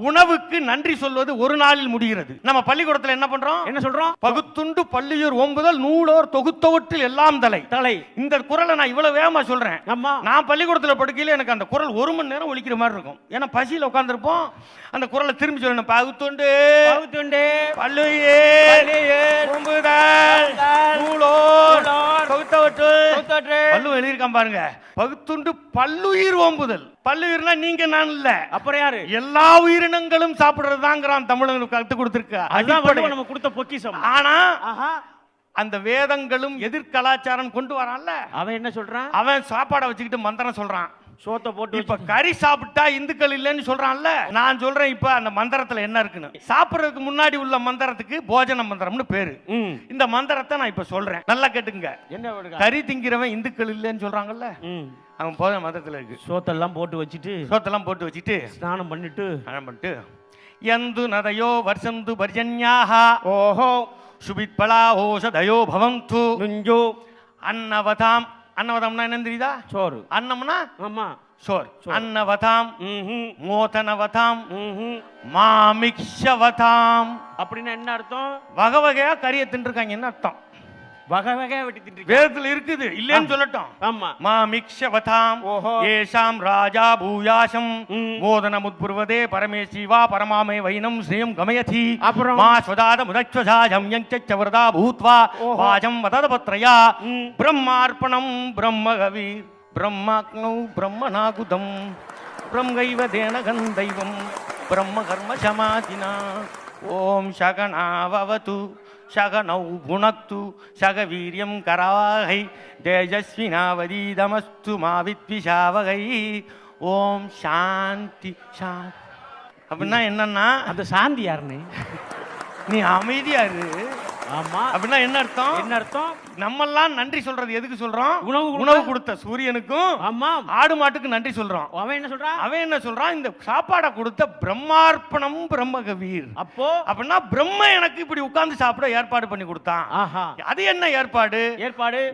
உணவுக்கு நன்றி சொல்வது ஒரு நாளில் முடிகிறது. நம்ம பள்ளிக்கூடத்துல என்ன பண்றோம்? என்ன சொல்றோம்? பகுத்துண்டு பள்ளியூர் ஓம்புதல் நூலோர் தொகுத்தவற்றில் எல்லாம் தலை. இந்த குறளை நான் இவ்வளவு வேகமா சொல்றேன். நான் பள்ளிக்கூடத்துல படுக்கையில எனக்கு அந்த குறள் 1 மணி நேரம் ஒலிக்கிற மாதிரி இருக்கும். ஏன்னா பசியில உட்கார்ந்துருப்போம். அந்த குறளை திரும்பி சொல்லணும். பகுத்துண்டு பள்ளியூர் ஓம்புதல் நூலோர் தொகுத்தவற்றில் பல்லு எழுதியிருக்கான் பாருங்க. பகுத்துண்டு பல்லுயிர் ஓம்புதல். பல்லுயிர்னா நீங்க நான் இல்ல, அப்புறம் யாரு? எல்லா உயிரினங்களும் சாப்பிடுறதுதாங்கிறான் தமிழனுக்கு கத்து கொடுத்திருக்க. அதான் நம்ம கொடுத்த பொக்கிஷம். ஆனா அந்த வேதங்களும் எதிர்கலாச்சாரம் கொண்டு வரான்ல, அவன் என்ன சொல்றான்? அவன் சாப்பாடை வச்சுக்கிட்டு மந்திரம் சொல்றான். சோத்தை போட்டு இப்ப கறி சாப்பிட்டா இந்துக்கள் இல்லைன்னு சொல்றான்ல. நான் சொல்றேன் இப்ப அந்த மந்திரத்துல என்ன இருக்குன்னு. சாப்பிடுறதுக்கு முன்னாடி உள்ள மந்திரத்துக்கு போஜன மந்திரம்னு பேரு. இந்த மந்திரத்தை நான் இப்ப சொல்றேன், நல்லா கேட்டுங்க. என்ன கறி திங்கிறவன் இந்துக்கள் இல்லைன்னு சொல்றாங்கல்ல, அவன் போஜன மந்திரத்துல இருக்கு. சோத்தெல்லாம் போட்டு வச்சுட்டு ஸ்நானம் பண்ணிட்டு எந்து நதையோ வர்ஷந்து பர்ஜன்யாஹ ஓஹோ சுபித்பலா ஓஷதயோ பவந்து நுஞ்சோ அன்னவதாம். அன்னவதம்னா என்ன தெரியுதா? சோறு. அன்னம்னா ஆமா சோறு. அன்னவதாம் மோதனவதாம் மாமிக்ஷவதாம் அப்படின்னா என்ன அர்த்தம்? வகை வகையா கறியை தின்றுருக்காங்க என்ன அர்த்தம்? வகை வகையா வெட்டி தின்று வேதத்துல இருக்குது, இல்லைன்னு சொல்லட்டும். ஆமா மாமிக்ஷவதாம் ஏஷாம் ராஜா பூயாசம் மோதனமுத்புர்வதே பரமேசிவா பரமாமே வைனம் ஸ்ரீயம் கமயதி அப்புறம் மா ஸ்வதாத முதச்வசாஜம் யஞ்சச்சவரதா பூத்வா வாஜம் வததபத்ரயா பிரம்மார்ப்பணம் பிரம்மகவி பிரம்மாக்னௌ பிரம்மநாகுதம் பிரம்கைவ தேனகன் தெய்வம் பிரம்ம கர்ம சமாதினா ஓம் சகனாவவது சகனௌ புனக்து சகவீரியம் கராவகை தேஜஸ்வினாவதீதமஸ்து மா வித்விஷாவகை ஓம் சாந்தி சாந்தி. அப்படின்னா என்னன்னா அந்த சாந்தி யாருன்னு நீ அமைதியா இரு. ஆமா அப்படின்னா என்ன அர்த்தம்? என்ன அர்த்தம்? நம்மெல்லாம் நன்றி சொல்றது எதுக்கு சொல்றோம்? உணவு கொடுத்த சூரியனுக்கும் ஆமா ஆடு மாட்டுக்கு நன்றி சொல்றோம். அவன் என்ன சொல்றான்? இந்த சாப்பாடை கொடுத்த பிரம்மார்ப்பணம் பிரம்மகவீர். அப்போ அப்படின்னா பிரம்ம எனக்கு இப்படி உட்கார்ந்து சாப்பிட ஏற்பாடு பண்ணி கொடுத்தான். அது என்ன ஏற்பாடு?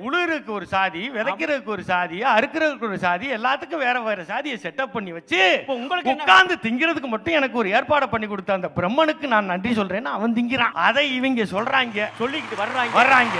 உழுறதுக்கு ஒரு சாதி, விதைக்கிறதுக்கு ஒரு சாதி, அறுக்கிறதுக்கு ஒரு சாதி, எல்லாத்துக்கும் வேற வேற சாதியை செட்டப் பண்ணி வச்சு உங்களுக்கு உட்கார்ந்து திங்கிறதுக்கு மட்டும் எனக்கு ஒரு ஏற்பாடு பண்ணி கொடுத்த அந்த பிரம்மனுக்கு நான் நன்றி சொல்றேன்னு அவன் திங்கிறான். அதை இவங்க சொல்றாங்க, சொல்லிக்கிட்டு வர்றாங்க.